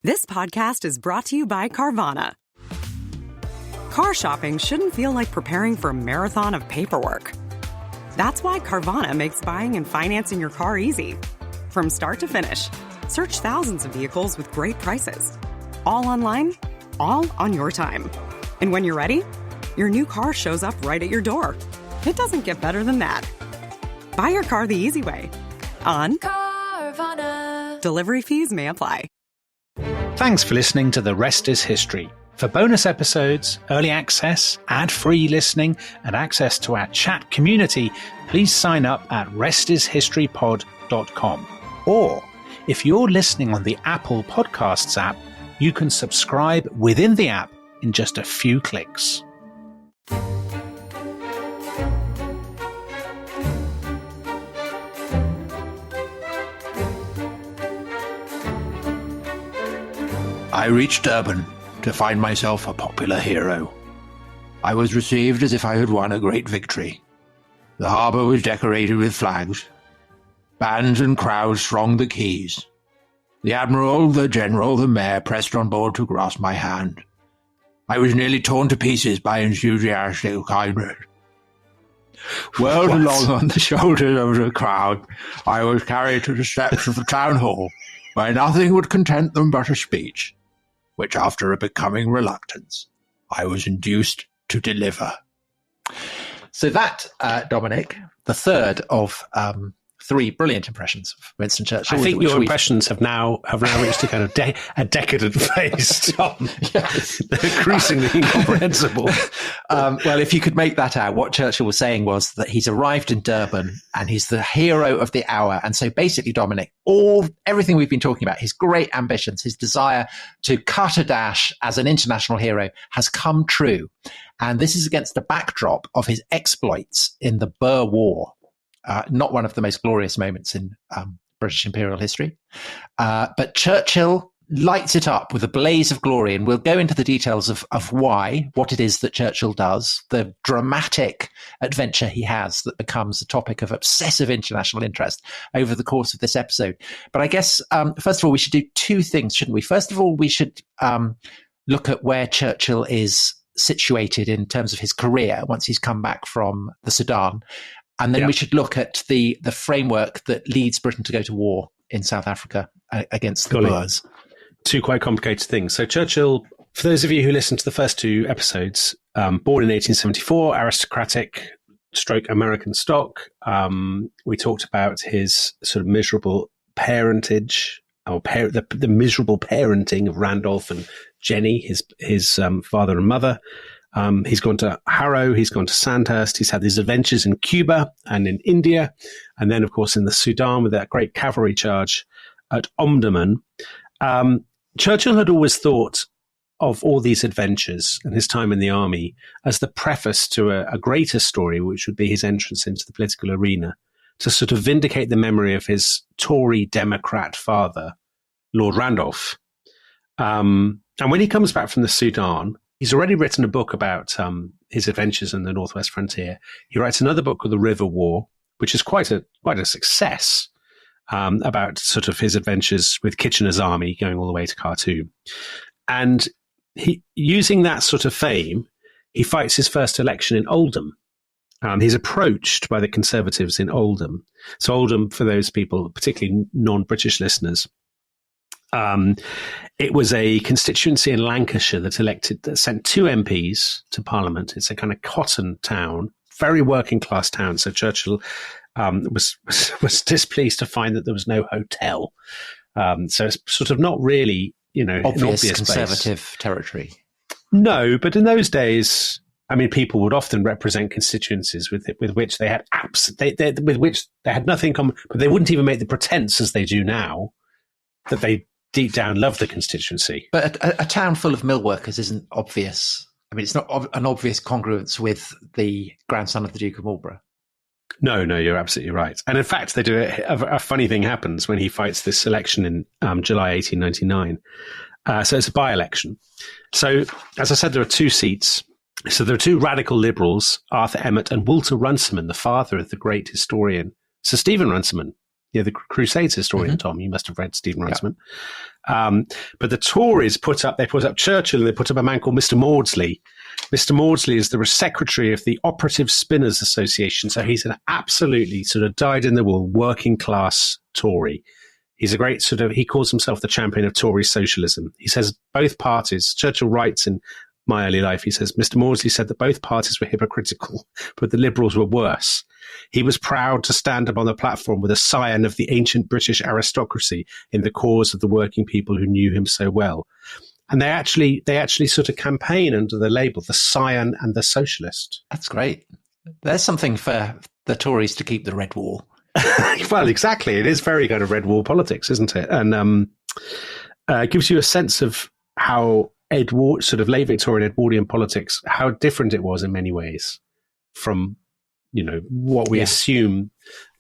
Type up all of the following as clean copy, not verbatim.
This podcast is brought to you by Carvana. Car shopping shouldn't feel like preparing for a marathon of paperwork. That's why Carvana makes buying and financing your car easy. From start to finish, search thousands of vehicles with great prices. All online, all on your time. And when you're ready, your new car shows up right at your door. It doesn't get better than that. Buy your car the easy way. On Carvana. Delivery fees may apply. Thanks for listening to The Rest is History. For bonus episodes, early access, ad-free listening, and access to our chat community, please sign up at restishistorypod.com. Or, if you're listening on the Apple Podcasts app, you can subscribe within the app in just a few clicks. I reached Durban to find myself a popular hero. I was received as if I had won a great victory. The harbour was decorated with flags. Bands and crowds thronged the quays. The admiral, the general, the mayor pressed on board to grasp my hand. I was nearly torn to pieces by enthusiastic kindness. Whirled along on the shoulders of the crowd, I was carried to the steps of the town hall, where nothing would content them but a speech, which after a becoming reluctance, I was induced to deliver. So that, Dominic, the third of three brilliant impressions of Winston Churchill. I think your impressions have now reached a kind of a decadent phase, Tom. Yes. They're increasingly incomprehensible. Well, if you could make that out, what Churchill was saying was that he's arrived in Durban and he's the hero of the hour. And so basically, Dominic, everything we've been talking about, his great ambitions, his desire to cut a dash as an international hero has come true. And this is against the backdrop of his exploits in the Boer War. Not one of the most glorious moments in British imperial history. But Churchill lights it up with a blaze of glory, and we'll go into the details of what it is that Churchill does, the dramatic adventure he has that becomes a topic of obsessive international interest over the course of this episode. But I guess, first of all, we should do two things, shouldn't we? First of all, we should look at where Churchill is situated in terms of his career once he's come back from the Sudan. And then we should look at the framework that leads Britain to go to war in South Africa against the Boers. Two quite complicated things. So Churchill, for those of you who listened to the first two episodes, born in 1874, aristocratic / American stock. We talked about his sort of miserable parentage, or the miserable parenting of Randolph and Jenny, his father and mother. He's gone to Harrow, he's gone to Sandhurst, he's had these adventures in Cuba and in India, and then, of course, in the Sudan with that great cavalry charge at Omdurman. Churchill had always thought of all these adventures and his time in the army as the preface to a greater story, which would be his entrance into the political arena, to sort of vindicate the memory of his Tory Democrat father, Lord Randolph. And when he comes back from the Sudan, he's already written a book about his adventures in the Northwest frontier. He writes another book called The River War, which is quite a success, about sort of his adventures with Kitchener's army going all the way to Khartoum. And he, using that sort of fame, he fights his first election in Oldham. He's approached by the Conservatives in Oldham. So Oldham, for those people, particularly non-British listeners, it was a constituency in Lancashire that sent two MPs to Parliament. It's a kind of cotton town, very working class town. So Churchill was displeased to find that there was no hotel. So it's sort of not really, obvious conservative territory. No, but in those days, I mean, people would often represent constituencies with which they had with which they had nothing in common, but they wouldn't even make the pretense, as they do now, that they deep down love the constituency. But a town full of mill workers isn't obvious. I mean, it's not an obvious congruence with the grandson of the Duke of Marlborough. No, you're absolutely right. And in fact, they do a funny thing happens when he fights this election in July 1899. So it's a by-election. So, as I said, there are two seats. So there are two radical liberals, Arthur Emmett and Walter Runciman, the father of the great historian, Sir Stephen Runciman. Yeah, the Crusades historian, Tom. You must have read Stephen Runciman. But the Tories put up Churchill, and they put up a man called Mr. Maudsley. Mr. Maudsley is the secretary of the Operative Spinners Association. So he's an absolutely sort of dyed-in-the-wool working class Tory. He's a great he calls himself the champion of Tory socialism. He says both parties, Churchill writes in My Early Life, he says, Mr. Maudsley said that both parties were hypocritical, but the Liberals were worse. He was proud to stand up on the platform with a scion of the ancient British aristocracy in the cause of the working people who knew him so well. And they actually sort of campaign under the label, the scion and the socialist. That's great. There's something for the Tories to keep the red wall. Well, exactly. It is very kind of red wall politics, isn't it? And gives you a sense of how sort of late Victorian Edwardian politics, how different it was in many ways from, what we assume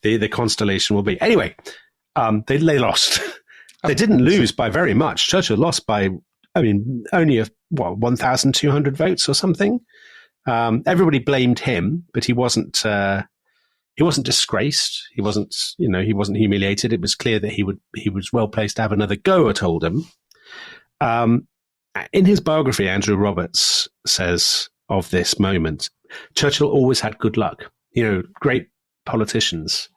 the constellation will be. Anyway, they lost. They didn't lose by very much. Churchill lost by, only 1,200 votes or something. Everybody blamed him, but he wasn't disgraced. He wasn't humiliated. It was clear that he was well placed to have another go at Oldham. In his biography, Andrew Roberts says of this moment, Churchill always had good luck. Great politicians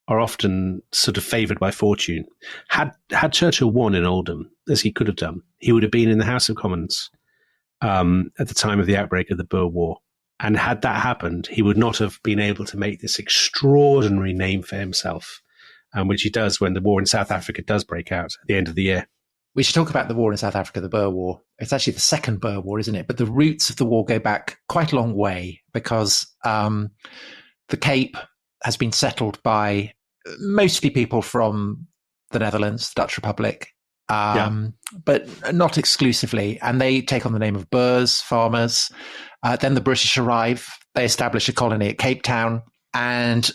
are often sort of favoured by fortune. Had Churchill won in Oldham, as he could have done, he would have been in the House of Commons at the time of the outbreak of the Boer War. And had that happened, he would not have been able to make this extraordinary name for himself, which he does when the war in South Africa does break out at the end of the year. We should talk about the war in South Africa, the Boer War. It's actually the second Boer War, isn't it? But the roots of the war go back quite a long way because the Cape has been settled by mostly people from the Netherlands, the Dutch Republic, but not exclusively. And they take on the name of Boers, farmers. Then the British arrive. They establish a colony at Cape Town and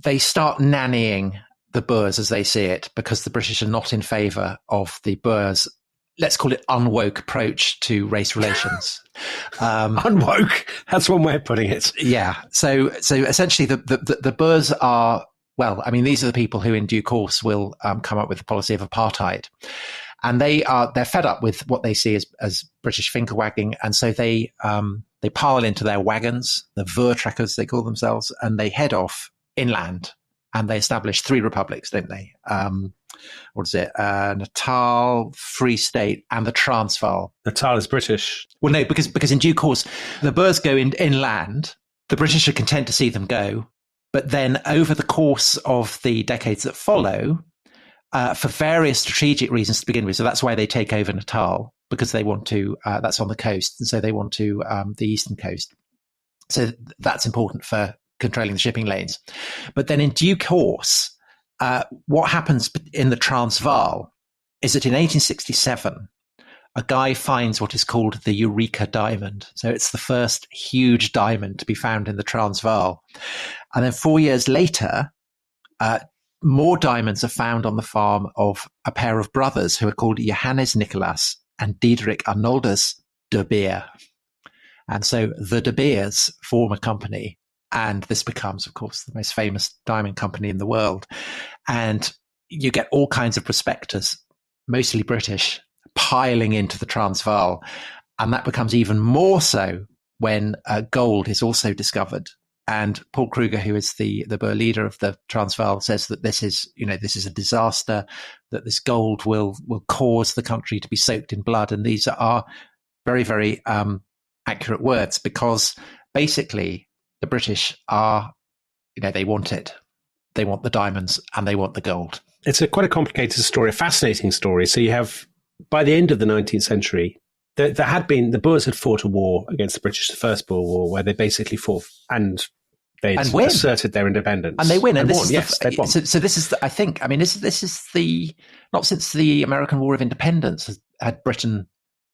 they start nannying the Boers as they see it because the British are not in favour of the Boers, let's call it unwoke approach to race relations. Unwoke? That's one way of putting it. Yeah. So essentially the Boers are, these are the people who in due course will come up with the policy of apartheid. And they're fed up with what they see as British finger wagging. And so they pile into their wagons, the Voortrekkers they call themselves, and they head off inland. And they establish 3 republics, don't they? What is it? Natal, Free State, and the Transvaal. Natal is British. Well, no, because in due course, the Boers go inland. The British are content to see them go. But then over the course of the decades that follow, for various strategic reasons to begin with, so that's why they take over Natal, because they want to, that's on the coast. And so they want to the eastern coast. So that's important for controlling the shipping lanes. But then in due course, what happens in the Transvaal is that in 1867, a guy finds what is called the Eureka diamond. So it's the first huge diamond to be found in the Transvaal. And then 4 years later, more diamonds are found on the farm of a pair of brothers who are called Johannes Nicolaas and Diederik Arnoldus de Beer. And so the De Beers form a company. And this becomes, of course, the most famous diamond company in the world. And you get all kinds of prospectors, mostly British, piling into the Transvaal. And that becomes even more so when gold is also discovered. And Paul Kruger, who is the Boer leader of the Transvaal, says that this is a disaster, that this gold will cause the country to be soaked in blood. And these are very, very accurate words because basically, the British are, they want it. They want the diamonds and they want the gold. It's quite a complicated story, a fascinating story. So you have, by the end of the 19th century, the Boers had fought a war against the British, the First Boer War, where they basically fought and they asserted their independence. And they win. And won, yes, they won. So this is, this is not since the American War of Independence had Britain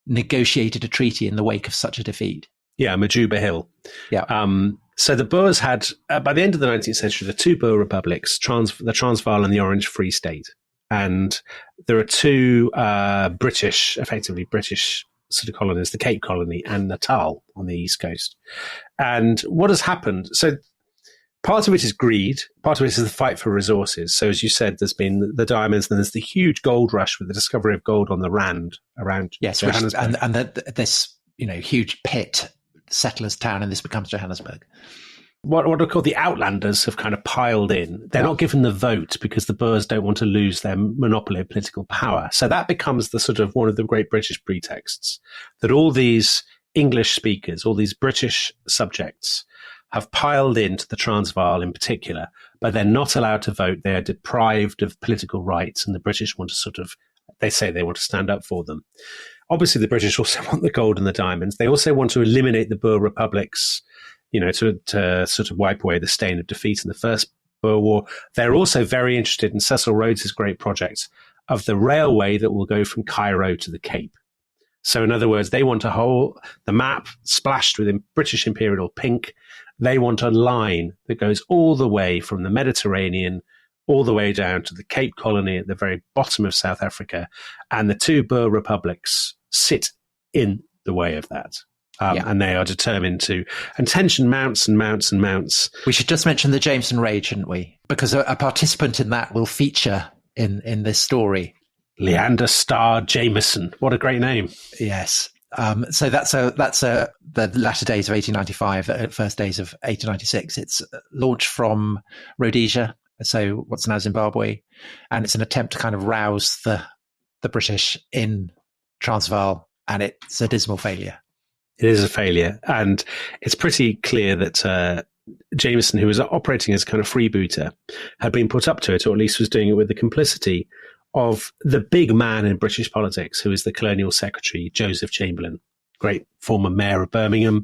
negotiated a treaty in the wake of such a defeat. Yeah, Majuba Hill. Yeah. So the Boers had, by the end of the 19th century, the 2 Boer republics, the Transvaal and the Orange Free State. And there are 2 effectively British sort of colonies, the Cape Colony and Natal on the east coast. And what has happened? So Part of it is greed. Part of it is the fight for resources. So as you said, there's been the diamonds, and there's the huge gold rush with the discovery of gold on the Rand around Johannesburg. And this huge pit settlers town, and this becomes Johannesburg. What are called the outlanders have kind of piled in. They're not given the vote because the Boers don't want to lose their monopoly of political power. So that becomes the sort of one of the great British pretexts, that all these English speakers, all these British subjects have piled into the Transvaal in particular, but they're not allowed to vote. They are deprived of political rights, and the British want to they say they want to stand up for them. Obviously, the British also want the gold and the diamonds. They also want to eliminate the Boer republics, to sort of wipe away the stain of defeat in the First Boer War. They're also very interested in Cecil Rhodes's great project of the railway that will go from Cairo to the Cape. So in other words, they want the map splashed with British imperial pink. They want a line that goes all the way from the Mediterranean all the way down to the Cape Colony at the very bottom of South Africa. And the two Boer republics sit in the way of that. And they are determined to, and tension mounts and mounts and mounts. We should just mention the Jameson Raid, shouldn't we? Because a participant in that will feature in this story. Leander Starr Jameson. What a great name. Yes. So that's the latter days of 1895, the first days of 1896. It's launched from Rhodesia, so what's now Zimbabwe, and it's an attempt to kind of rouse the British in Transvaal, and it's a dismal failure. It is a failure, and it's pretty clear that Jameson, who was operating as kind of freebooter, had been put up to it, or at least was doing it with the complicity of the big man in British politics, who is the Colonial Secretary, Joseph Chamberlain, great former mayor of Birmingham,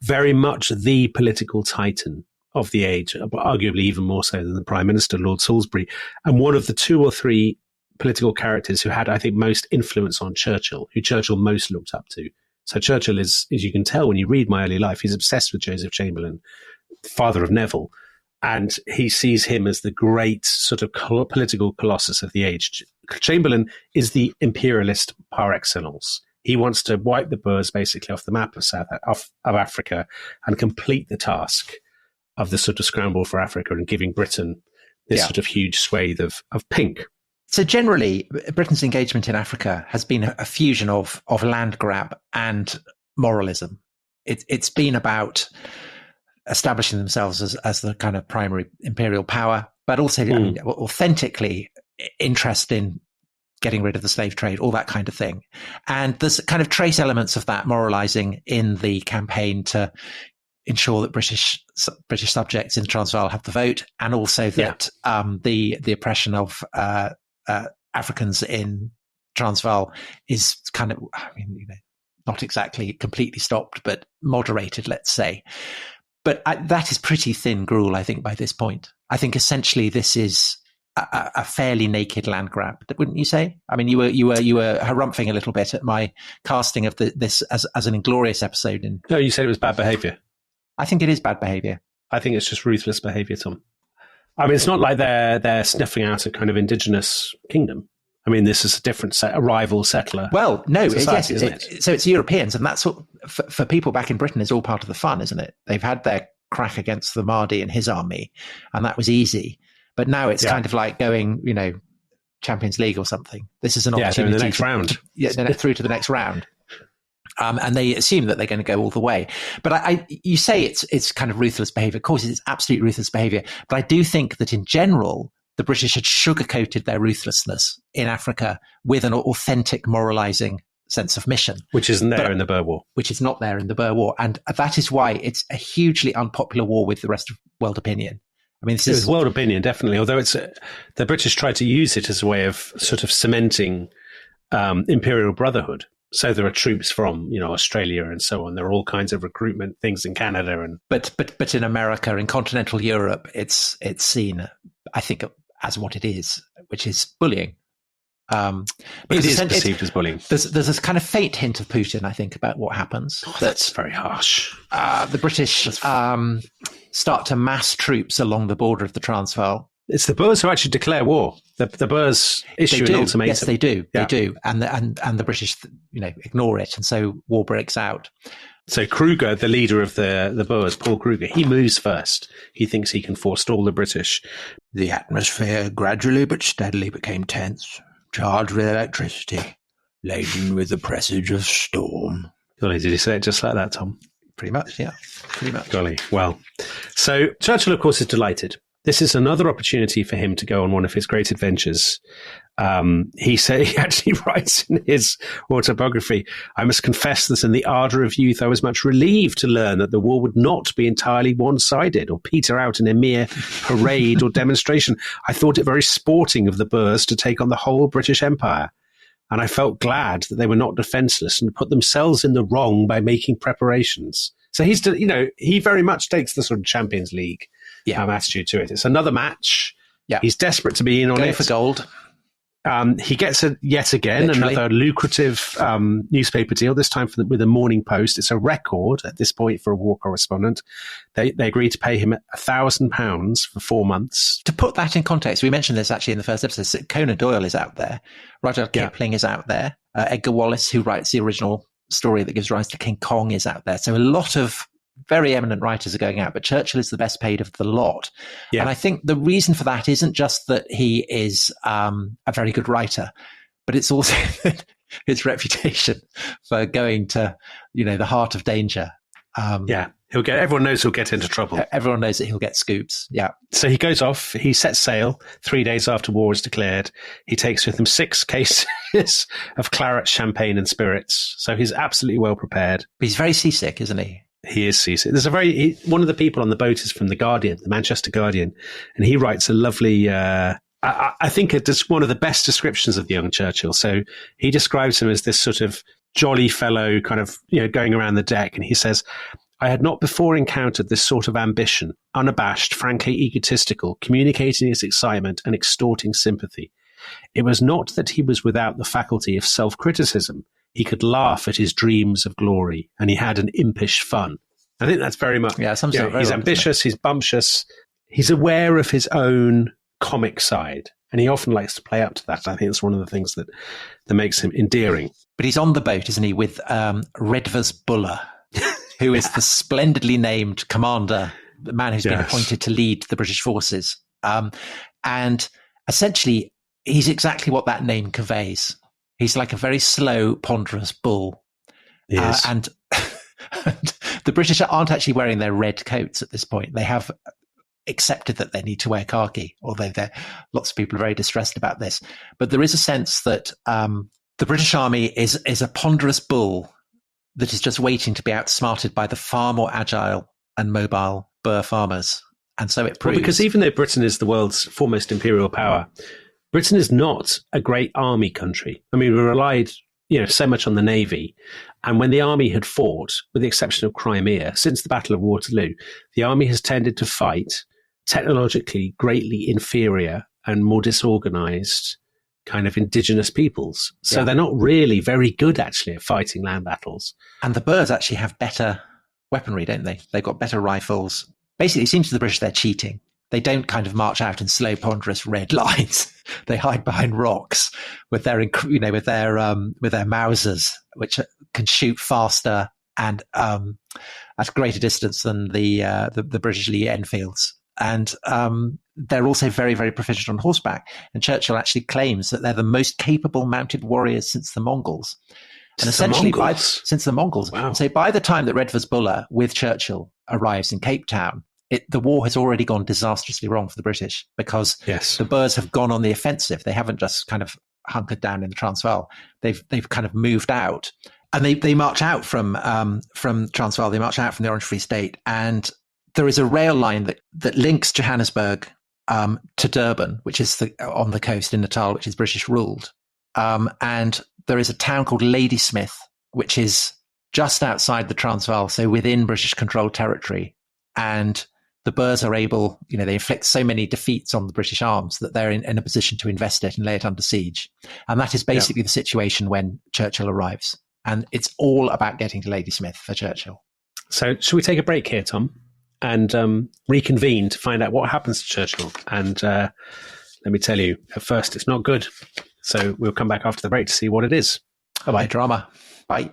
very much the political titan of the age, arguably even more so than the Prime Minister, Lord Salisbury, and one of the two or three political characters who had, I think, most influence on Churchill, who Churchill most looked up to. So Churchill is, as you can tell when you read My Early Life, he's obsessed with Joseph Chamberlain, father of Neville, and he sees him as the great sort of political colossus of the age. Chamberlain is the imperialist par excellence. He wants to wipe the Boers basically off the map of Africa and complete the task of the sort of scramble for Africa and giving Britain this sort of huge swathe of pink. So generally, Britain's engagement in Africa has been a fusion of land grab and moralism. It's been about establishing themselves as the kind of primary imperial power, but also authentically interest in getting rid of the slave trade, all that kind of thing. And there's kind of trace elements of that moralizing in the campaign to ensure that British subjects in the Transvaal have the vote, and also that the oppression of Africans in Transvaal is kind of, not exactly completely stopped, but moderated, let's say. But that is pretty thin gruel, I think, by this point. I think essentially this is a fairly naked land grab, wouldn't you say? I mean, you were harumphing a little bit at my casting of this as an Inglorious episode. No, you said it was bad behaviour. I think it is bad behaviour. I think it's just ruthless behaviour, Tom. I mean, it's not like they're sniffing out a kind of indigenous kingdom. I mean, this is a different a rival settler. Well, no, society, so it's Europeans, and that's what for people back in Britain is all part of the fun, isn't it? They've had their crack against the Mahdi and his army, and that was easy. But now it's kind of like going, Champions League or something. This is an opportunity in the next round. They're through to the next round. And they assume that they're going to go all the way. But you say it's kind of ruthless behavior. Of course, it's absolute ruthless behavior. But I do think that in general, the British had sugarcoated their ruthlessness in Africa with an authentic moralizing sense of mission. Which isn't there in the Boer War. Which is not there in the Boer War. And that is why it's a hugely unpopular war with the rest of world opinion. I mean, it's world opinion, definitely. Although the British tried to use it as a way of sort of cementing imperial brotherhood. So there are troops from, Australia and so on. There are all kinds of recruitment things in Canada, and but in America, in continental Europe, it's seen, I think, as what it is, which is bullying. It is perceived as bullying. There's this kind of faint hint of Putin, I think, about what happens. That's very harsh. The British start to mass troops along the border of the Transvaal. It's the Boers who actually declare war. The Boers issue an ultimatum. Yes, they do. Yeah. They do, and the British, ignore it, and so war breaks out. So Kruger, the leader of the Boers, Paul Kruger, he moves first. He thinks he can forestall the British. The atmosphere gradually but steadily became tense, charged with electricity, laden with the presage of storm. Golly, did you say it just like that, Tom? Pretty much, yeah. Pretty much. Golly, well. So Churchill, of course, is delighted. This is another opportunity for him to go on one of his great adventures. He actually writes in his autobiography, "I must confess that in the ardour of youth, I was much relieved to learn that the war would not be entirely one-sided or peter out in a mere parade or demonstration. I thought it very sporting of the Boers to take on the whole British Empire. And I felt glad that they were not defenceless and put themselves in the wrong by making preparations." So he very much takes the sort of Champions League attitude to it. It's another match. Yeah. He's desperate to be in on Going it. for gold. He gets yet again another lucrative newspaper deal, this time with the Morning Post. It's a record at this point for a war correspondent. They agreed to pay him £1,000 for 4 months. To put that in context, we mentioned this actually in the first episode. So Conan Doyle is out there. Rudyard Kipling is out there. Edgar Wallace, who writes the original story that gives rise to King Kong, is out there. So a lot of very eminent writers are going out, but Churchill is the best paid of the lot. Yeah. And I think the reason for that isn't just that he is a very good writer, but it's also his reputation for going to, the heart of danger. Everyone knows he'll get into trouble. Everyone knows that he'll get scoops. Yeah. So he goes off, he sets sail 3 days after war is declared. He takes with him 6 cases of claret, champagne and spirits. So he's absolutely well prepared. But he's very seasick, isn't he? He is seasick. There's one of the people on the boat is from the Guardian, the Manchester Guardian, and he writes a lovely, I think it's one of the best descriptions of the young Churchill. So he describes him as this sort of jolly fellow kind of, going around the deck. And he says, "I had not before encountered this sort of ambition, unabashed, frankly egotistical, communicating his excitement and extorting sympathy. It was not that he was without the faculty of self-criticism. He could laugh at his dreams of glory, and he had an impish fun." I think that's very much, he's ambitious, he's bumptious, he's aware of his own comic side, and he often likes to play up to that. I think it's one of the things that makes him endearing. But he's on the boat, isn't he, with Redvers Buller, who is the splendidly named commander, the man who's been appointed to lead the British forces. And essentially, he's exactly what that name conveys. He's like a very slow, ponderous bull. Yes. And the British aren't actually wearing their red coats at this point. They have accepted that they need to wear khaki, although lots of people are very distressed about this. But there is a sense that the British Army is a ponderous bull that is just waiting to be outsmarted by the far more agile and mobile Boer farmers. And so it proves. Well, because even though Britain is the world's foremost imperial power, Britain is not a great army country. I mean, we relied, so much on the navy. And when the army had fought, with the exception of Crimea, since the Battle of Waterloo, the army has tended to fight technologically greatly inferior and more disorganized kind of indigenous peoples. So they're not really very good, actually, at fighting land battles. And the Boers actually have better weaponry, don't they? They've got better rifles. Basically, it seems to the British they're cheating. They don't kind of march out in slow, ponderous red lines. They hide behind rocks with their Mausers, which can shoot faster and at a greater distance than the British Lee Enfields. And they're also very, very proficient on horseback. And Churchill actually claims that they're the most capable mounted warriors since the Mongols. And essentially, since the Mongols. Wow. So by the time that Redvers Buller with Churchill arrives in Cape Town, the war has already gone disastrously wrong for the British, because the Boers have gone on the offensive. They haven't just kind of hunkered down in the Transvaal. They've kind of moved out, and they march out from Transvaal. They march out from the Orange Free State, and there is a rail line that links Johannesburg to Durban, which is on the coast in Natal, which is British ruled. And there is a town called Ladysmith, which is just outside the Transvaal, so within British controlled territory. And the Boers are able, they inflict so many defeats on the British arms that they're in a position to invest it and lay it under siege. And that is basically the situation when Churchill arrives. And it's all about getting to Ladysmith for Churchill. So should we take a break here, Tom, and reconvene to find out what happens to Churchill? And let me tell you, at first, it's not good. So we'll come back after the break to see what it is. Bye-bye. Drama. Bye.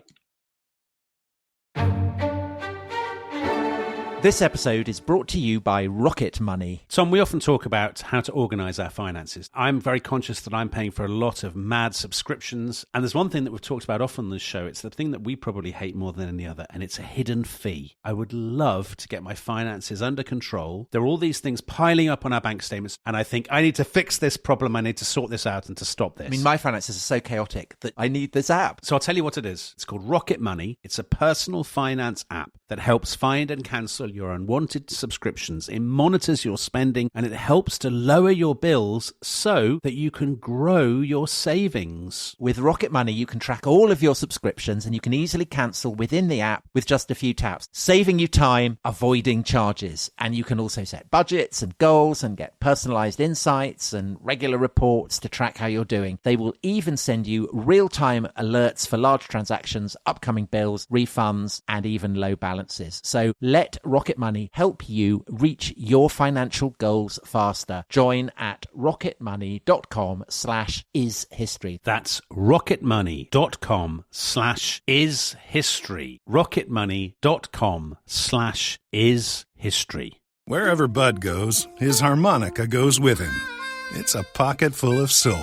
This episode is brought to you by Rocket Money. Tom, we often talk about how to organise our finances. I'm very conscious that I'm paying for a lot of mad subscriptions. And there's one thing that we've talked about often on this show. It's the thing that we probably hate more than any other, and it's a hidden fee. I would love to get my finances under control. There are all these things piling up on our bank statements, and I think I need to fix this problem. I need to sort this out and to stop this. I mean, my finances are so chaotic that I need this app. So I'll tell you what it is. It's called Rocket Money. It's a personal finance app that helps find and cancel your unwanted subscriptions. It monitors your spending and it helps to lower your bills so that you can grow your savings. With Rocket Money, you can track all of your subscriptions and you can easily cancel within the app with just a few taps, saving you time, avoiding charges. And you can also set budgets and goals and get personalized insights and regular reports to track how you're doing. They will even send you real-time alerts for large transactions, upcoming bills, refunds, and even low balances. So let Rocket Money help you reach your financial goals faster. Join at rocketmoney.com/ishistory. That's rocketmoney.com/ishistory. rocketmoney.com/ishistory. Wherever Bud goes, his harmonica goes with him. It's a pocket full of soul.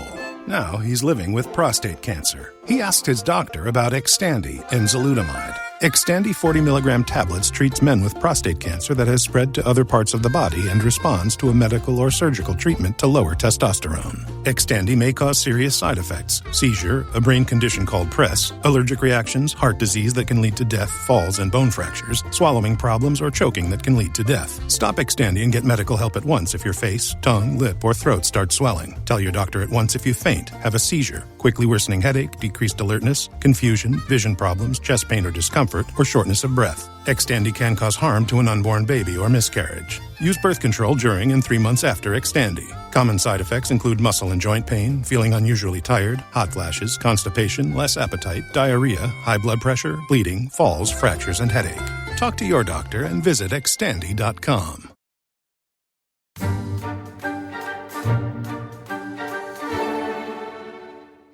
Now he's living with prostate cancer. He asked his doctor about Xtandi enzalutamide. Xtandi 40 milligram tablets treats men with prostate cancer that has spread to other parts of the body and responds to a medical or surgical treatment to lower testosterone. Xtandi may cause serious side effects: seizure, a brain condition called PRESS, allergic reactions, heart disease that can lead to death, falls and bone fractures, swallowing problems, or choking that can lead to death. Stop Xtandi and get medical help at once if your face, tongue, lip, or throat start swelling. Tell your doctor at once if you faint, have a seizure, quickly worsening headache, decreased alertness, confusion, vision problems, chest pain or discomfort, or shortness of breath. Xtandi can cause harm to an unborn baby or miscarriage. Use birth control during and 3 months after Xtandi. Common side effects include muscle and joint pain, feeling unusually tired, hot flashes, constipation, less appetite, diarrhea, high blood pressure, bleeding, falls, fractures, and headache. Talk to your doctor and visit Xtandi.com.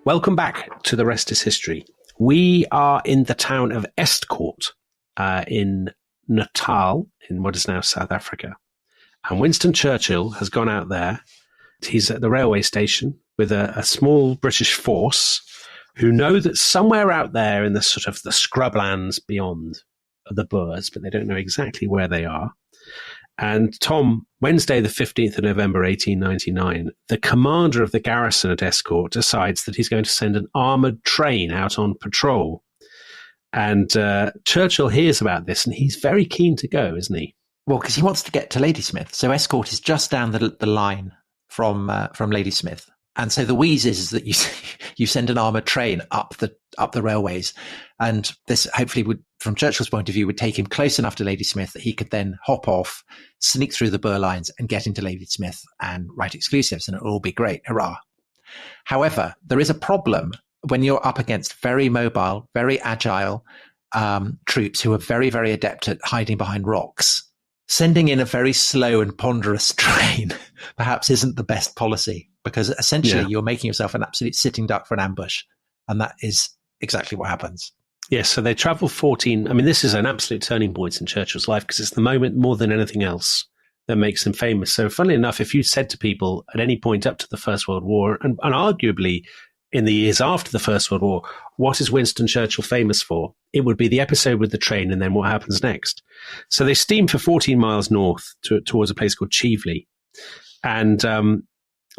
Welcome back to The Rest is History. We are in the town of Estcourt in Natal, in what is now South Africa. And Winston Churchill has gone out there. He's at the railway station with a small British force who know that somewhere out there in the sort of the scrublands beyond the Boers, but they don't know exactly where they are. And Tom, Wednesday, the 15th of November, 1899, the commander of the garrison at Estcourt decides that he's going to send an armoured train out on patrol. And Churchill hears about this, and he's very keen to go, isn't he? Well, because he wants to get to Ladysmith. So Estcourt is just down the line from Ladysmith. And so the wheeze is that you send an armoured train up the railways, and this hopefully would, from Churchill's point of view, would take him close enough to Ladysmith that he could then hop off, sneak through the Boer lines, and get into Ladysmith and write exclusives, and it'll all be great, hurrah! However, there is a problem when you're up against very mobile, very agile troops who are very, very adept at hiding behind rocks. Sending in a very slow and ponderous train perhaps isn't the best policy, because essentially you're making yourself an absolute sitting duck for an ambush. And that is exactly what happens. Yes, so they travel 14. I mean, this is an absolute turning point in Churchill's life, because it's the moment more than anything else that makes him famous. So funnily enough, if you said to people at any point up to the First World War, and arguably in the years after the First World War, what is Winston Churchill famous for? It would be the episode with the train and then what happens next. So they steam for 14 miles north towards a place called Chieveley. And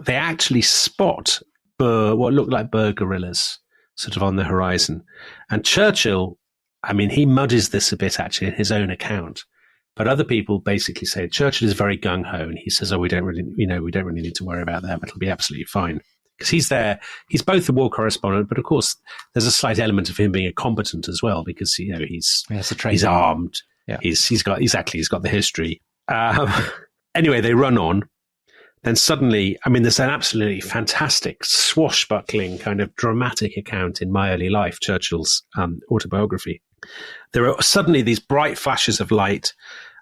they actually spot what looked like Boer guerrillas sort of on the horizon. And Churchill, I mean, he muddies this a bit actually in his own account. But other people basically say Churchill is very gung-ho, and he says, we don't really need to worry about that, but it'll be absolutely fine. Because he's there, he's both a war correspondent, but of course there's a slight element of him being a combatant as well, because he's armed, he's got the history. Anyway, they run on. Then suddenly, I mean, there's an absolutely fantastic, swashbuckling kind of dramatic account in My Early Life, Churchill's autobiography. There are suddenly these bright flashes of light.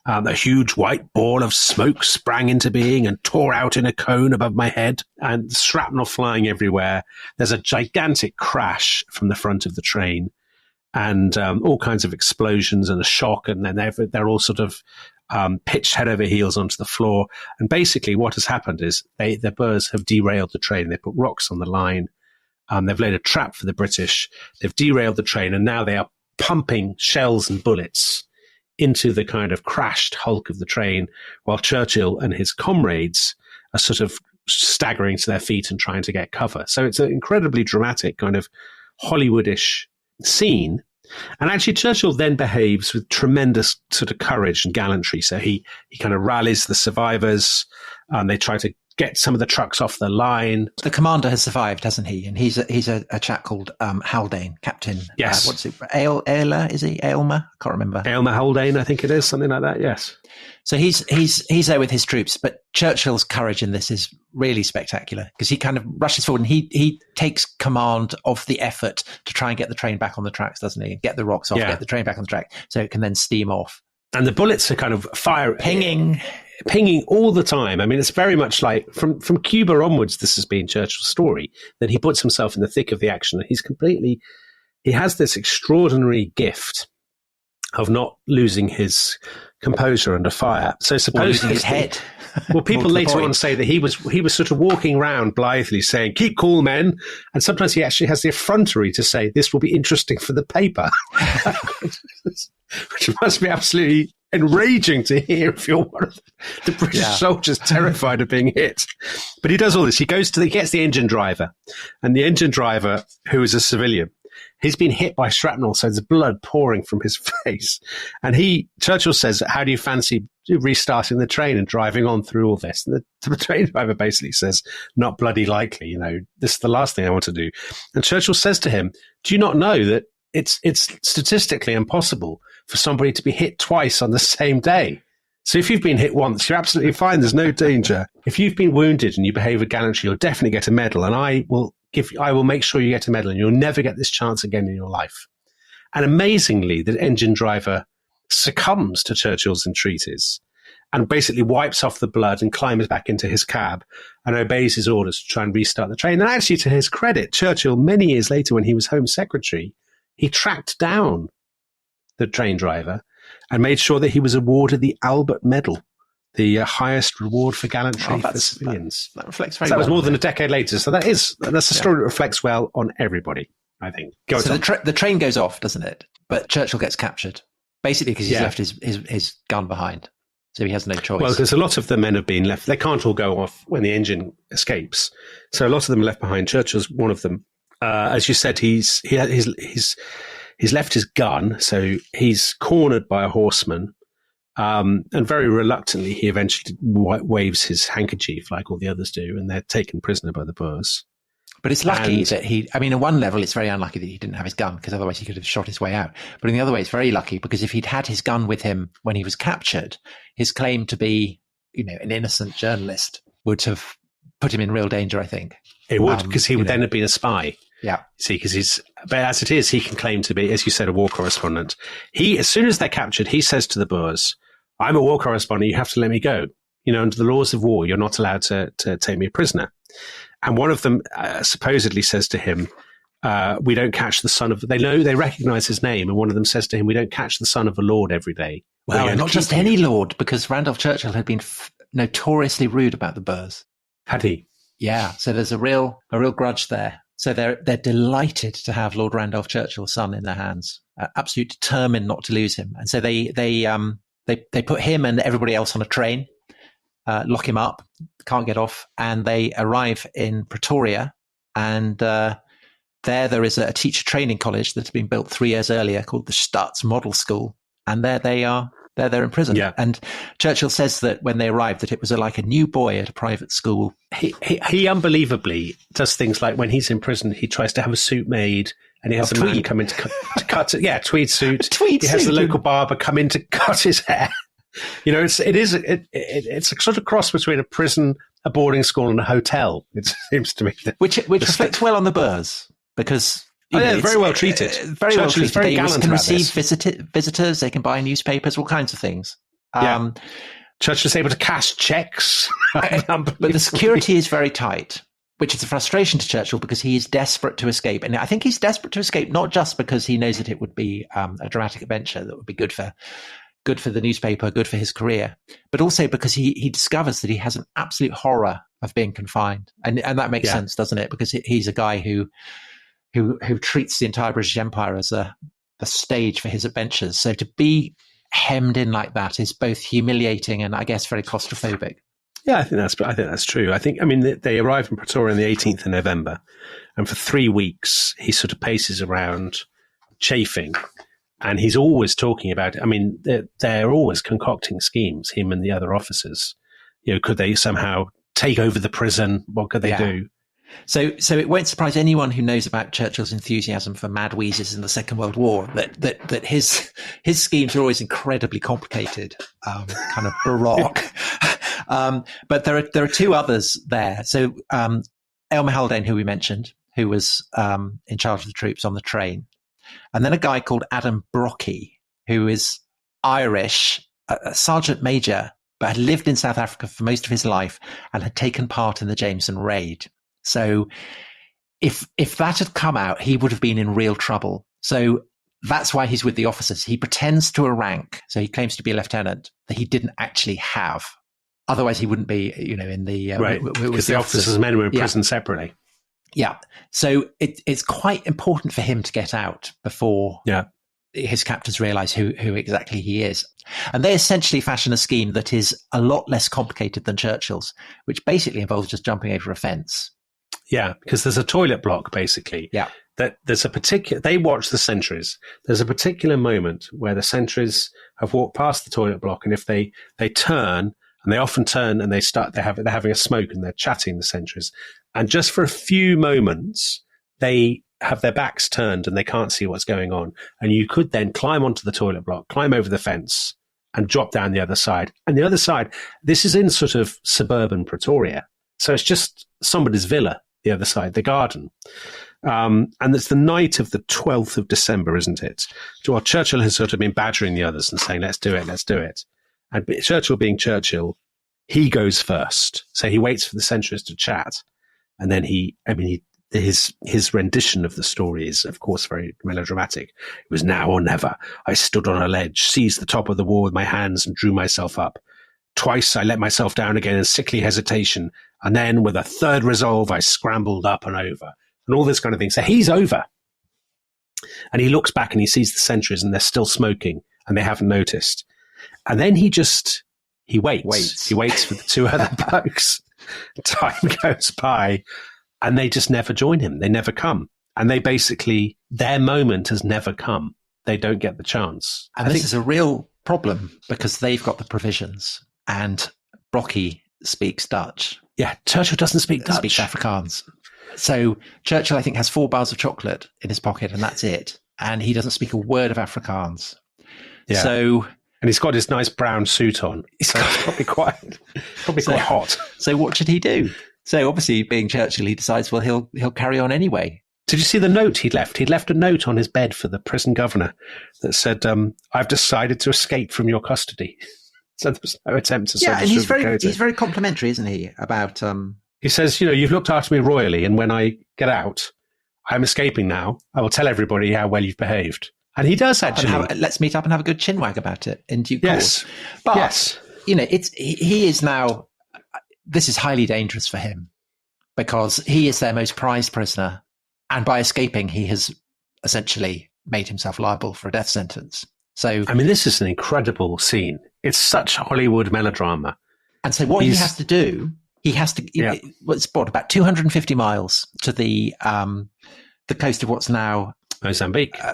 A huge white ball of smoke sprang into being and tore out in a cone above my head, and shrapnel flying everywhere. There's a gigantic crash from the front of the train, and all kinds of explosions and a shock. And then they're all sort of pitched head over heels onto the floor. And basically what has happened is the Boers have derailed the train. They put rocks on the line. They've laid a trap for the British. They've derailed the train, and now they are pumping shells and bullets into the kind of crashed hulk of the train, while Churchill and his comrades are sort of staggering to their feet and trying to get cover. So it's an incredibly dramatic kind of Hollywoodish scene. And actually Churchill then behaves with tremendous sort of courage and gallantry. So he kind of rallies the survivors. They try to get some of the trucks off the line. The commander has survived, hasn't he? And he's a chap called Haldane, Captain. Yes. What's it? Aylmer, is he? Aylmer? I can't remember. Aylmer Haldane, I think it is, something like that. Yes. So he's there with his troops, but Churchill's courage in this is really spectacular because he kind of rushes forward and he takes command of the effort to try and get the train back on the tracks, doesn't he? Get the rocks off, get the train back on the track so it can then steam off. And the bullets are kind of pinging all the time. I mean, it's very much like from Cuba onwards, this has been Churchill's story, that he puts himself in the thick of the action. He has this extraordinary gift of not losing his composure under fire. So losing his head. Well, people later on say that he was sort of walking around blithely saying, "Keep cool, men." And sometimes he actually has the effrontery to say, "This will be interesting for the paper," which must be absolutely enraging to hear if you're one of the British soldiers terrified of being hit. But he does all this. He gets the engine driver, and the engine driver, who is a civilian, he's been hit by shrapnel, so there's blood pouring from his face. And Churchill says, "How do you fancy restarting the train and driving on through all this?" And the train driver basically says, "Not bloody likely, this is the last thing I want to do." And Churchill says to him, "Do you not know that it's statistically impossible for somebody to be hit twice on the same day? So if you've been hit once, you're absolutely fine. There's no danger. If you've been wounded and you behave with gallantry, you'll definitely get a medal. And I will make sure you get a medal, and you'll never get this chance again in your life." And amazingly, the engine driver succumbs to Churchill's entreaties and basically wipes off the blood and climbs back into his cab and obeys his orders to try and restart the train. And actually, to his credit, Churchill, many years later, when he was Home Secretary, he tracked down the train driver and made sure that he was awarded the Albert Medal, the highest reward for gallantry for civilians. That reflects very well. That was more on than a decade later. So that's a story that reflects well on everybody, I think. So the train goes off, doesn't it? But Churchill gets captured, basically because he's left his gun behind. So he has no choice. Well, because a lot of the men have been left. They can't all go off when the engine escapes. So a lot of them are left behind. Churchill's one of them. As you said, he's left his gun, so he's cornered by a horseman. And very reluctantly, he eventually waves his handkerchief like all the others do, and they're taken prisoner by the Boers. But it's lucky that on one level, it's very unlucky that he didn't have his gun, because otherwise he could have shot his way out. But in the other way, it's very lucky, because if he'd had his gun with him when he was captured, his claim to be, an innocent journalist would have put him in real danger, I think. It would, because he would then have been a spy. Yeah. See, but as it is, he can claim to be, as you said, a war correspondent. As soon as they're captured, he says to the Boers, "I'm a war correspondent, you have to let me go. Under the laws of war, you're not allowed to take me a prisoner." And one of them supposedly says to him, "We don't catch the son of," they recognize his name. And one of them says to him, "We don't catch the son of a lord every day." Well, not just any lord, because Randolph Churchill had been notoriously rude about the Boers. Had he? Yeah. So there's a real grudge there. So they're delighted to have Lord Randolph Churchill's son in their hands, absolutely determined not to lose him. And so they put him and everybody else on a train, lock him up, can't get off, and they arrive in Pretoria. And there is a teacher training college that had been built 3 years earlier called the Stats Model School, and there they are. They're in prison. Yeah. And Churchill says that when they arrived, that it was like a new boy at a private school. He unbelievably does things like when he's in prison, he tries to have a suit made, and he has a man come in to cut it. Yeah, tweed suit. He has the local barber come in to cut his hair. It's a sort of cross between a prison, a boarding school, and a hotel. It seems to me which reflects well on the Boers, because. Very well treated. Very well treated. They can receive visitors. They can buy newspapers, all kinds of things. Churchill's able to cash checks. But the security is very tight, which is a frustration to Churchill, because he is desperate to escape. And I think he's desperate to escape not just because he knows that it would be a dramatic adventure that would be good for good for the newspaper, good for his career, but also because he discovers that he has an absolute horror of being confined. And that makes sense, doesn't it? Because he's a guy who treats the entire British Empire as a stage for his adventures. So to be hemmed in like that is both humiliating and, I guess, very claustrophobic. Yeah, I think that's true. I mean, they arrive in Pretoria on the 18th of November, and for 3 weeks he sort of paces around, chafing, and he's always talking about it. I mean, they're always concocting schemes, him and the other officers. Could they somehow take over the prison? What could they do? So it won't surprise anyone who knows about Churchill's enthusiasm for mad wheezes in the Second World War that his schemes are always incredibly complicated, kind of baroque. But there are two others there. So Aylmer Haldane, who we mentioned, who was in charge of the troops on the train, and then a guy called Adam Brocky, who is Irish, a sergeant major, but had lived in South Africa for most of his life and had taken part in the Jameson raid. So if that had come out, he would have been in real trouble. So that's why he's with the officers. He pretends to a rank, so he claims to be a lieutenant, that he didn't actually have. Otherwise, he wouldn't be, in the... right, because the officers and men were in prison separately. Yeah. So it's quite important for him to get out before his captors realize who exactly he is. And they essentially fashion a scheme that is a lot less complicated than Churchill's, which basically involves just jumping over a fence. Yeah, because there's a toilet block, basically. Yeah. That there's a particular... They watch the sentries. There's a particular moment where the sentries have walked past the toilet block, and if they turn, and they often turn and they're having a smoke and they're chatting, the sentries. And just for a few moments, they have their backs turned and they can't see what's going on. And you could then climb onto the toilet block, climb over the fence and drop down the other side. And the other side, this is in sort of suburban Pretoria. So it's just somebody's villa, the other side, the garden. And it's the night of the 12th of December, isn't it? Well, Churchill has sort of been badgering the others and saying, let's do it. And Churchill being Churchill, he goes first. So he waits for the sentries to chat. And then his rendition of the story is, of course, very melodramatic. It was now or never. I stood on a ledge, seized the top of the wall with my hands and drew myself up. Twice I let myself down again in sickly hesitation. And then with a third resolve, I scrambled up and over. And all this kind of thing. So he's over. And he looks back and he sees the sentries and they're still smoking and they haven't noticed. And then he waits. He waits for the two other blokes. Time goes by and they just never join him. They never come. And they basically, their moment has never come. They don't get the chance. And this is a real problem because they've got the provisions and Brocky speaks Dutch. Yeah, Churchill doesn't speak Dutch. Speaks Afrikaans. So Churchill, I think, has 4 bars of chocolate in his pocket and that's it. And he doesn't speak a word of Afrikaans. Yeah. So... And he's got his nice brown suit on. So it's probably quite hot. So what should he do? So obviously, being Churchill, he decides, well, he'll carry on anyway. Did you see the note he'd left? He'd left a note on his bed for the prison governor that said, I've decided to escape from your custody. So there was no attempt to and he's very complimentary, isn't he? About he says, you've looked after me royally, and when I get out, I'm escaping now. I will tell everybody how well you've behaved. And he does actually. Let's meet up and have a good chinwag about it in due course. But, yes. He is now, this is highly dangerous for him because he is their most prized prisoner. And by escaping, he has essentially made himself liable for a death sentence. So, I mean, this is an incredible scene. It's such Hollywood melodrama. And so what he has to do, it's about 250 miles to the coast of what's now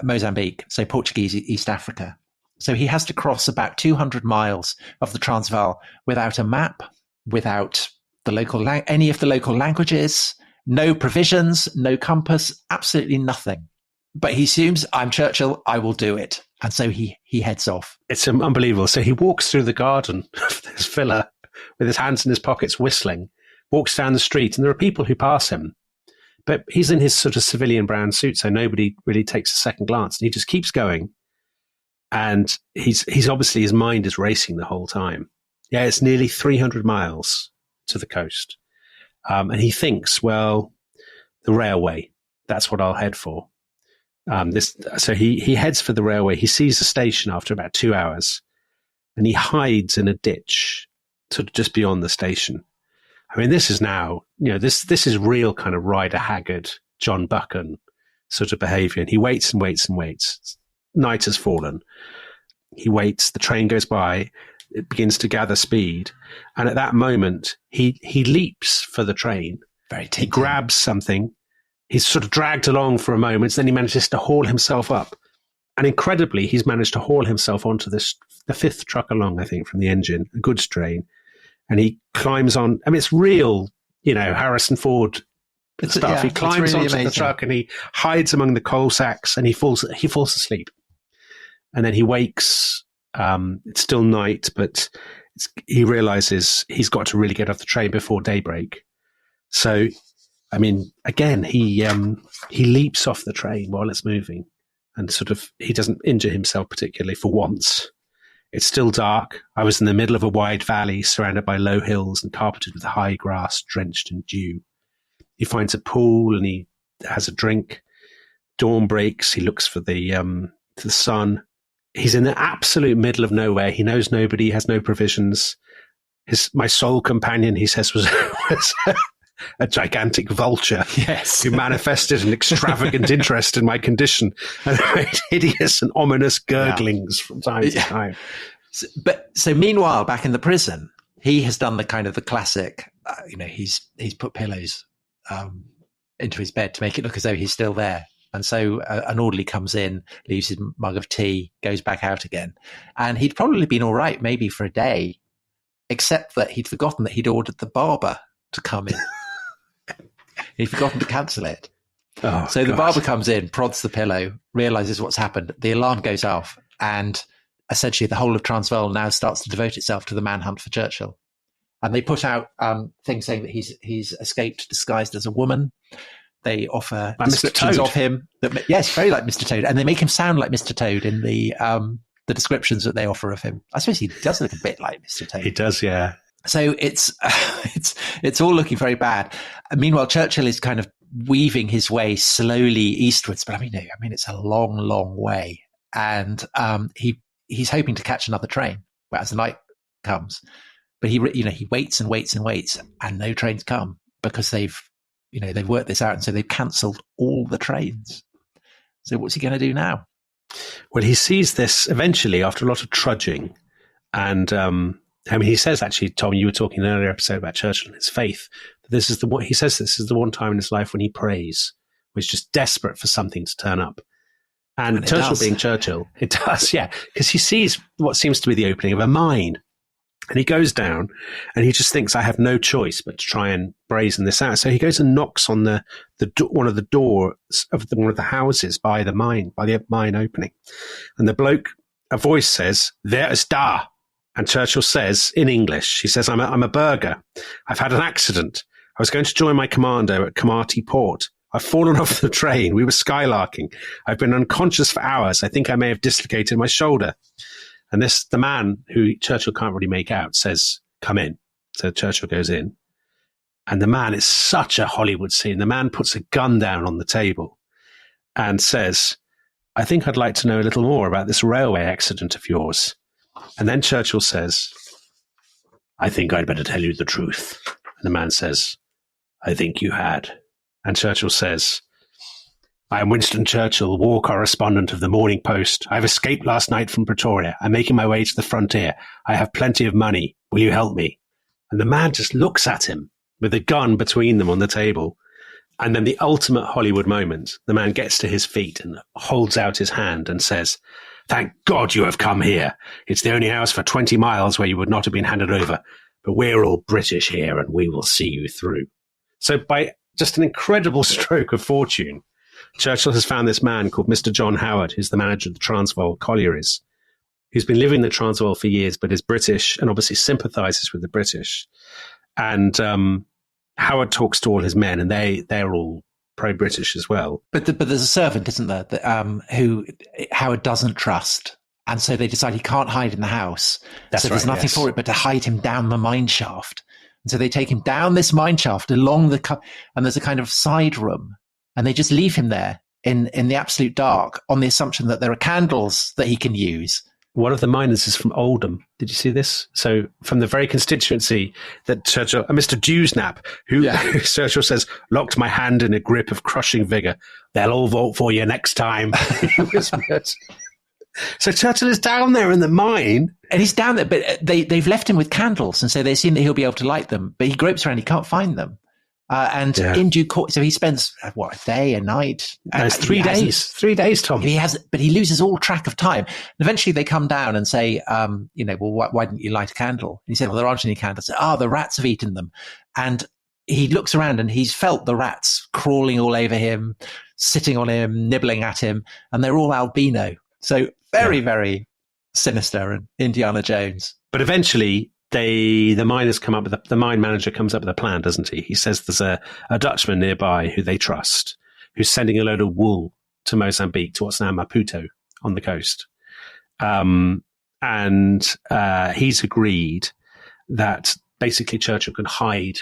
Mozambique, so Portuguese East Africa. So he has to cross about 200 miles of the Transvaal without a map, without any of the local languages, no provisions, no compass, absolutely nothing. But he assumes, I'm Churchill, I will do it. And so he heads off. It's unbelievable. So he walks through the garden of this villa with his hands in his pockets whistling, walks down the street, and there are people who pass him. But he's in his sort of civilian brown suit, so nobody really takes a second glance. And he just keeps going. And he's obviously, his mind is racing the whole time. Yeah, it's nearly 300 miles to the coast. And he thinks, well, the railway, that's what I'll head for. So he heads for the railway. He sees the station after about 2 hours. and he hides in a ditch, sort of just beyond the station. I mean, this is now, this is real kind of Rider Haggard, John Buchan sort of behavior. And he waits and waits and waits. Night has fallen. He waits. The train goes by. It begins to gather speed. And at that moment, he leaps for the train. Very tempting. He grabs something. He's sort of dragged along for a moment. Then he manages to haul himself up. And incredibly, he's managed to haul himself onto the fifth truck along, I think, from the engine, a goods train. And he climbs on. I mean, it's real, Harrison Ford stuff. Yeah, he climbs really onto amazing. the truck and he hides among the coal sacks and he falls asleep. And then he wakes. It's still night, but he realizes he's got to really get off the train before daybreak. So, I mean, again, he leaps off the train while it's moving, and sort of he doesn't injure himself particularly for once. It's still dark. I was in the middle of a wide valley surrounded by low hills and carpeted with high grass drenched in dew. He finds a pool and he has a drink. Dawn breaks. He looks for the sun. He's in the absolute middle of nowhere. He knows nobody, has no provisions. My sole companion, he says, was a gigantic vulture. Yes. Who manifested an extravagant interest in my condition and made hideous and ominous gurglings from time to time. So meanwhile, back in the prison, he has done the kind of the classic, he's put pillows into his bed to make it look as though he's still there. And so an orderly comes in, leaves his mug of tea, goes back out again. And he'd probably been all right maybe for a day, except that he'd forgotten that he'd ordered the barber to come in. He'd forgotten to cancel it. Oh, so the barber comes in, prods the pillow, realizes what's happened. The alarm goes off, and essentially the whole of Transvaal now starts to devote itself to the manhunt for Churchill. And they put out things saying that he's escaped disguised as a woman. They offer descriptions of him. Yes, very like Mr. Toad. And they make him sound like Mr. Toad in the descriptions that they offer of him. I suppose he does look a bit like Mr. Toad. He does, yeah. So it's all looking very bad. And meanwhile, Churchill is kind of weaving his way slowly eastwards. But I mean, it's a long, long way. And he's hoping to catch another train as the night comes. But he waits and waits and waits, and no trains come because they've worked this out, and so they've cancelled all the trains. So what's he going to do now? Well, he sees this eventually after a lot of trudging, and he says, actually, Tom, you were talking in an earlier episode about Churchill and his faith. This is the one time in his life when he prays, was just desperate for something to turn up. And Churchill being Churchill, it does, yeah, because he sees what seems to be the opening of a mine. And he goes down and he just thinks, I have no choice but to try and brazen this out. So he goes and knocks on one of the doors of one of the houses by the mine opening. And a voice says, "There is da." And Churchill says in English, he says, I'm a burgher. I've had an accident. I was going to join my commando at Komati Port. I've fallen off the train. We were skylarking. I've been unconscious for hours. I think I may have dislocated my shoulder. And the man who Churchill can't really make out says, "Come in." So Churchill goes in. And the man is such a Hollywood scene. The man puts a gun down on the table and says, "I think I'd like to know a little more about this railway accident of yours." And then Churchill says, "I think I'd better tell you the truth." And the man says, "I think you had." And Churchill says, "I am Winston Churchill, war correspondent of the Morning Post. I've escaped last night from Pretoria. I'm making my way to the frontier. I have plenty of money. Will you help me?" And the man just looks at him with a gun between them on the table. And then the ultimate Hollywood moment, the man gets to his feet and holds out his hand and says, "Thank God you have come here. It's the only house for 20 miles where you would not have been handed over. But we're all British here and we will see you through." So by just an incredible stroke of fortune, Churchill has found this man called Mr. John Howard, who's the manager of the Transvaal Collieries, who's been living in the Transvaal for years, but is British and obviously sympathizes with the British. And Howard talks to all his men, and they're all pro-British as well. But there's a servant, isn't there, that, who Howard doesn't trust. And so they decide he can't hide in the house. That's so there's right, nothing yes. for it but to hide him down the mine shaft. And so they take him down this mine shaft along and there's a kind of side room. And they just leave him there in the absolute dark on the assumption that there are candles that he can use One of the miners is from Oldham. Did you see this? So from the very constituency that Churchill, Mr. Dewsnap, who Churchill says, locked my hand in a grip of crushing vigour. They'll all vote for you next time. So Churchill is down there in the mine. And he's down there, but they've left him with candles. And so they assume that he'll be able to light them. But he gropes around, he can't find them. In due course, so he spends, a day, a night? No, it's 3 days. 3 days, Tom. But he loses all track of time. And eventually they come down and say, well, why didn't you light a candle? And he said, well, there aren't any candles. The rats have eaten them. And he looks around and he's felt the rats crawling all over him, sitting on him, nibbling at him, and they're all albino. So very, very sinister and Indiana Jones. But eventually the miners come up with the mine manager comes up with a plan, doesn't he? He says there's a Dutchman nearby who they trust, who's sending a load of wool to Mozambique, to what's now Maputo on the coast. And he's agreed that basically Churchill can hide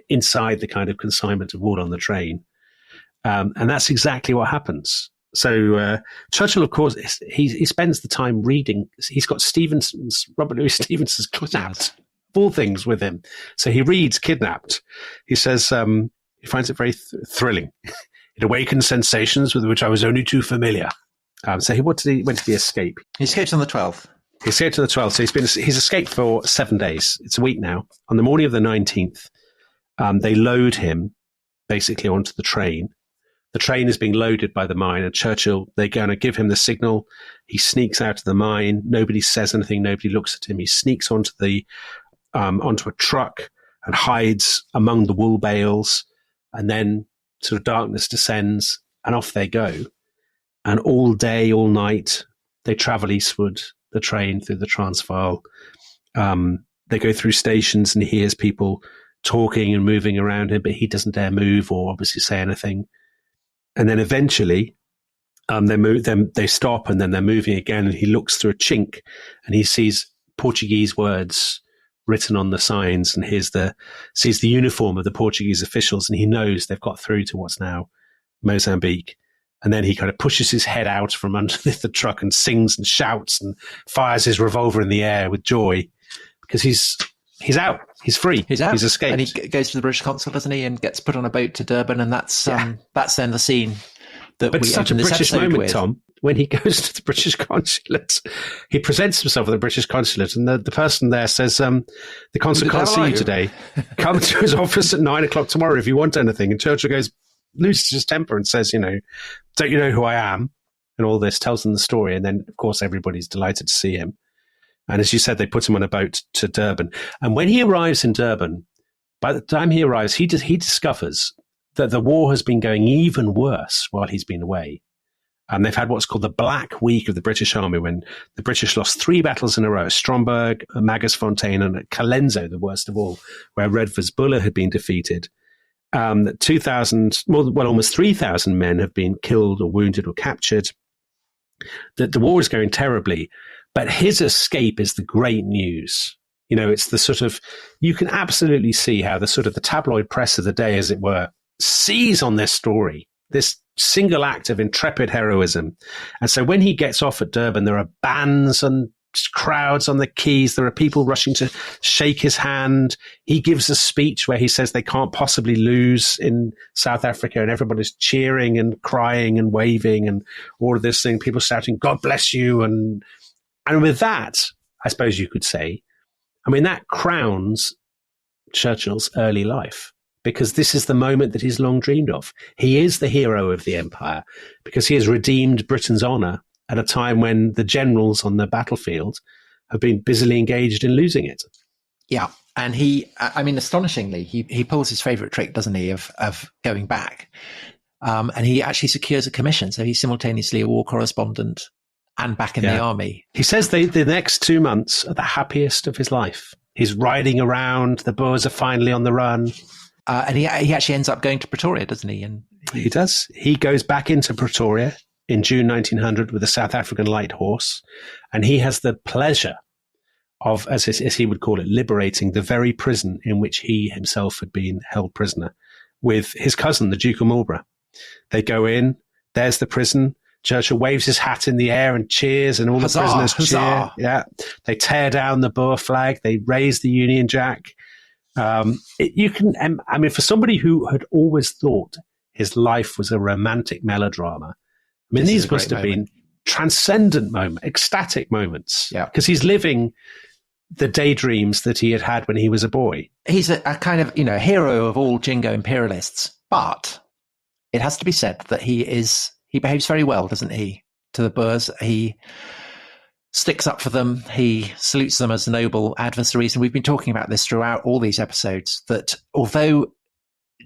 inside the kind of consignment of wool on the train. And that's exactly what happens. So Churchill, of course, he spends the time reading. He's got Robert Louis Stevenson's Kidnapped, of all things, with him. So he reads Kidnapped. He says he finds it very thrilling. It awakens sensations with which I was only too familiar. So when did he escape? He escapes on the 12th. He escaped on the 12th. So he's escaped for 7 days. It's a week now. On the morning of the 19th, they load him basically onto the train. The train is being loaded by the mine, and Churchill, they're going to give him the signal. He sneaks out of the mine. Nobody says anything. Nobody looks at him. He sneaks onto a truck and hides among the wool bales. And then sort of darkness descends, and off they go. And all day, all night, they travel eastward, the train through the Transvaal. They go through stations, and he hears people talking and moving around him, but he doesn't dare move or obviously say anything. And then eventually they stop, and then they're moving again, and he looks through a chink and he sees Portuguese words written on the signs, and sees the uniform of the Portuguese officials, and he knows they've got through to what's now Mozambique. And then he kind of pushes his head out from underneath the truck and sings and shouts and fires his revolver in the air with joy, because he's out. He's free. He's out. He's escaped. And he goes to the British consul, doesn't he, and gets put on a boat to Durban, and that's then the scene that but we it's such a British moment, with. Tom, when he goes to the British consulate. He presents himself at the British consulate, and the person there says, the consul can't see you today. Come to his office at 9:00 tomorrow if you want anything. And Churchill loses his temper and says, don't you know who I am? And all this, tells them the story. And then, of course, everybody's delighted to see him. And as you said, they put him on a boat to Durban. And when he arrives in Durban, by the time he arrives, he discovers that the war has been going even worse while he's been away. And they've had what's called the Black Week of the British Army, when the British lost 3 battles in a row: Stromberg, Magersfontein, and at Colenso, the worst of all, where Redvers Buller had been defeated. almost 3,000 men have been killed or wounded or captured. The war is going terribly. But his escape is the great news. It's the sort of, you can absolutely see how the sort of the tabloid press of the day, as it were, seize on this story, this single act of intrepid heroism. And so when he gets off at Durban, there are bands and crowds on the quays. There are people rushing to shake his hand. He gives a speech where he says they can't possibly lose in South Africa, and everybody's cheering and crying and waving and all of this thing. People shouting, "God bless you." And with that, I suppose you could say, that crowns Churchill's early life, because this is the moment that he's long dreamed of. He is the hero of the empire because he has redeemed Britain's honour at a time when the generals on the battlefield have been busily engaged in losing it. Yeah. And astonishingly, he pulls his favourite trick, doesn't he, of going back. And he actually secures a commission. So he's simultaneously a war correspondent and back in the army. He says the next 2 months are the happiest of his life. He's riding around. The Boers are finally on the run. And he actually ends up going to Pretoria, doesn't he? And he does. He goes back into Pretoria in June 1900 with a South African light horse. And he has the pleasure of, as he would call it, liberating the very prison in which he himself had been held prisoner with his cousin, the Duke of Marlborough. They go in. There's the prison. Churchill waves his hat in the air and cheers, and all the Huzzah, prisoners cheer. huzzah. Yeah, they tear down the Boer flag. They raise the Union Jack. For somebody who had always thought his life was a romantic melodrama, these must have been transcendent moments, ecstatic moments. Yeah, because he's living the daydreams that he had when he was a boy. He's a kind of, hero of all jingo imperialists, but it has to be said that he behaves very well, doesn't he, to the Boers? He sticks up for them. He salutes them as noble adversaries. And we've been talking about this throughout all these episodes, that although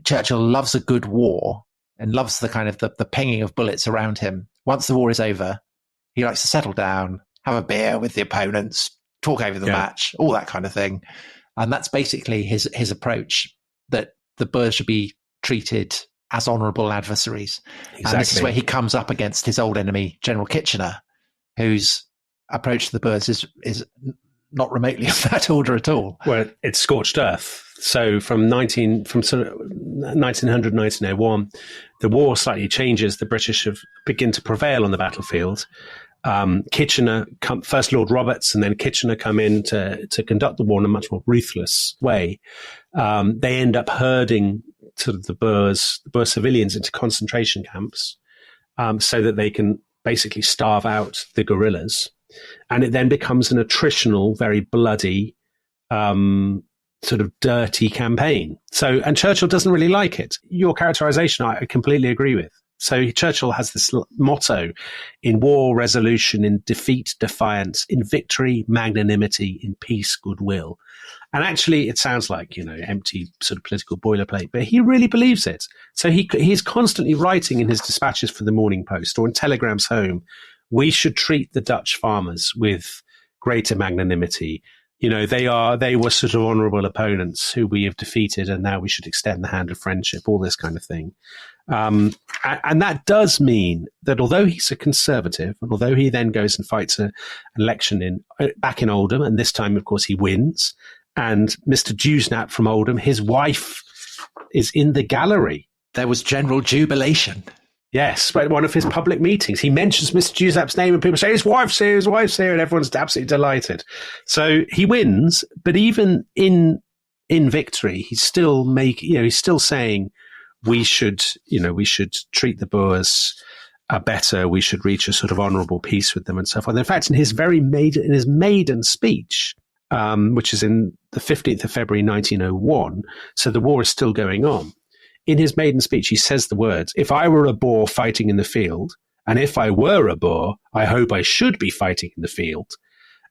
Churchill loves a good war and loves the kind of the pinging of bullets around him, once the war is over, he likes to settle down, have a beer with the opponents, talk over the match, all that kind of thing. And that's basically his approach, that the Boers should be treated as honourable adversaries. Exactly. And this is where he comes up against his old enemy, General Kitchener, whose approach to the Boers is not remotely of that order at all. Well, it's scorched earth. So from 1900, 1901, the war slightly changes. The British begin to prevail on the battlefield. Kitchener, first Lord Roberts and then Kitchener come in to conduct the war in a much more ruthless way. They end up herding sort of the Boer civilians into concentration camps so that they can basically starve out the guerrillas. And it then becomes an attritional, very bloody, sort of dirty campaign. And Churchill doesn't really like it. Your characterization, I completely agree with. So Churchill has this motto: in war, resolution; in defeat, defiance; in victory, magnanimity; in peace, goodwill. And actually, it sounds like, empty sort of political boilerplate, but he really believes it. So he's constantly writing in his dispatches for the Morning Post or in telegrams home, we should treat the Dutch farmers with greater magnanimity. They were sort of honourable opponents who we have defeated, and now we should extend the hand of friendship, all this kind of thing. And that does mean that although he's a conservative, and although he then goes and fights an election back in Oldham, and this time, of course, he wins, and Mr. Dewsnap from Oldham, his wife is in the gallery. There was general jubilation. Yes, at one of his public meetings, he mentions Mr. Dewsnap's name, and people say, his wife's here, and everyone's absolutely delighted. So he wins, but even in victory, he's still he's still saying, we should treat the Boers better. We should reach a sort of honourable peace with them and so forth. In fact, in his maiden speech, which is in the 15th of February 1901, so the war is still going on. In his maiden speech, he says the words, "If I were a Boer fighting in the field, and if I were a Boer, I hope I should be fighting in the field."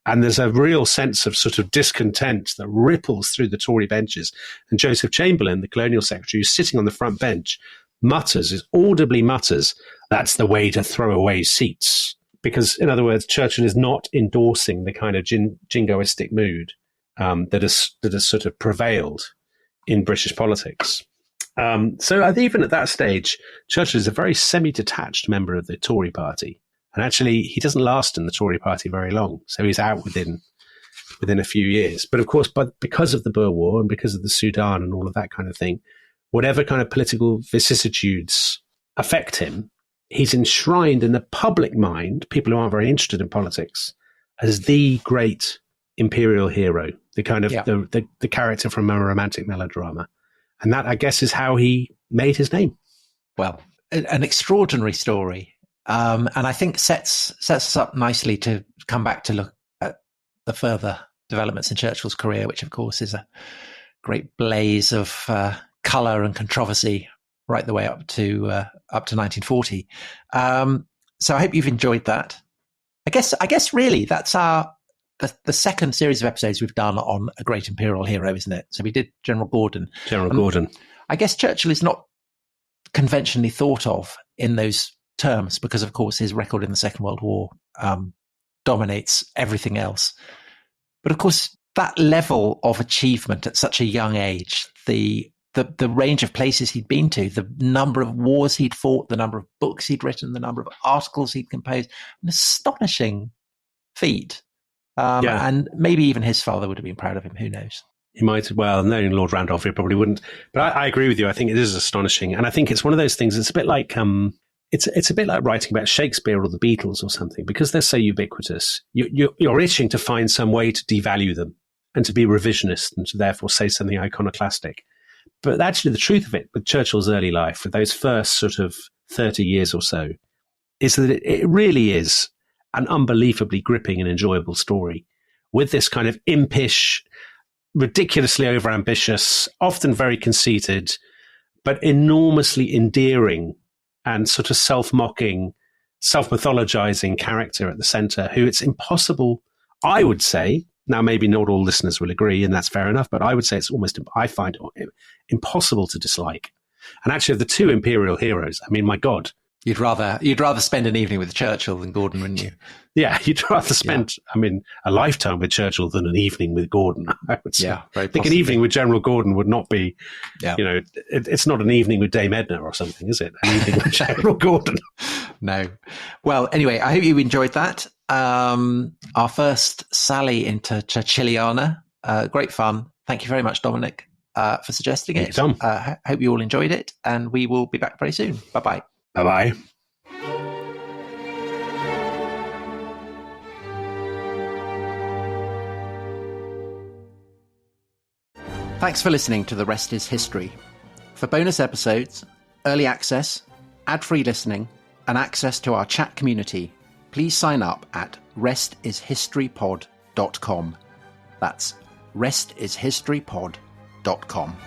And there's a real sense of sort of discontent that ripples through the Tory benches. And Joseph Chamberlain, the colonial secretary, who's sitting on the front bench, audibly mutters, "That's the way to throw away seats." Because, in other words, Churchill is not endorsing the kind of jingoistic mood that has sort of prevailed in British politics. So even at that stage, Churchill is a very semi-detached member of the Tory party. And actually, he doesn't last in the Tory party very long. So he's out within a few years. But of course, because of the Boer War and because of the Sudan and all of that kind of thing, whatever kind of political vicissitudes affect him, he's enshrined in the public mind, people who aren't very interested in politics, as the great imperial hero, the kind of the character from a romantic melodrama. And that, I guess, is how he made his name. Well, an extraordinary story. And I think sets us up nicely to come back to look at the further developments in Churchill's career, which, of course, is a great blaze of colour and controversy right the way up to 1940. So I hope you've enjoyed that. I guess really that's the second series of episodes we've done on a great imperial hero, isn't it? So we did General Gordon. Gordon. I guess Churchill is not conventionally thought of in those terms because, of course, his record in the Second World War dominates everything else. But of course, that level of achievement at such a young age, the range of places he'd been to, the number of wars he'd fought, the number of books he'd written, the number of articles he'd composed, an astonishing feat. And maybe even his father would have been proud of him. Who knows? He might, knowing Lord Randolph, he probably wouldn't. But I agree with you. I think it is astonishing. And I think it's one of those things, it's a bit like it's a bit like writing about Shakespeare or the Beatles or something, because they're so ubiquitous. You're itching to find some way to devalue them and to be revisionist and to therefore say something iconoclastic. But actually, the truth of it with Churchill's early life, with those first sort of 30 years or so, is that it really is an unbelievably gripping and enjoyable story with this kind of impish, ridiculously overambitious, often very conceited, but enormously endearing and sort of self-mocking, self-mythologizing character at the center, who it's impossible, I would say, now maybe not all listeners will agree, and that's fair enough, but I would say I find it impossible to dislike. And actually, of the two imperial heroes, I mean, my God. You'd rather spend an evening with Churchill than Gordon, wouldn't you? Yeah, you'd rather spend, a lifetime with Churchill than an evening with Gordon, I would say. Yeah, very I think possibly. an evening with General Gordon would not be, it's not an evening with Dame Edna or something, is it? An evening with General Gordon. No. Well, anyway, I hope you enjoyed that. Our first sally into Churchilliana. Great fun. Thank you very much, Dominic, for suggesting it. Tom. Hope you all enjoyed it, and we will be back very soon. Bye-bye. Bye-bye. Thanks for listening to The Rest is History. For bonus episodes, early access, ad-free listening, and access to our chat community, please sign up at restishistorypod.com. That's restishistorypod.com.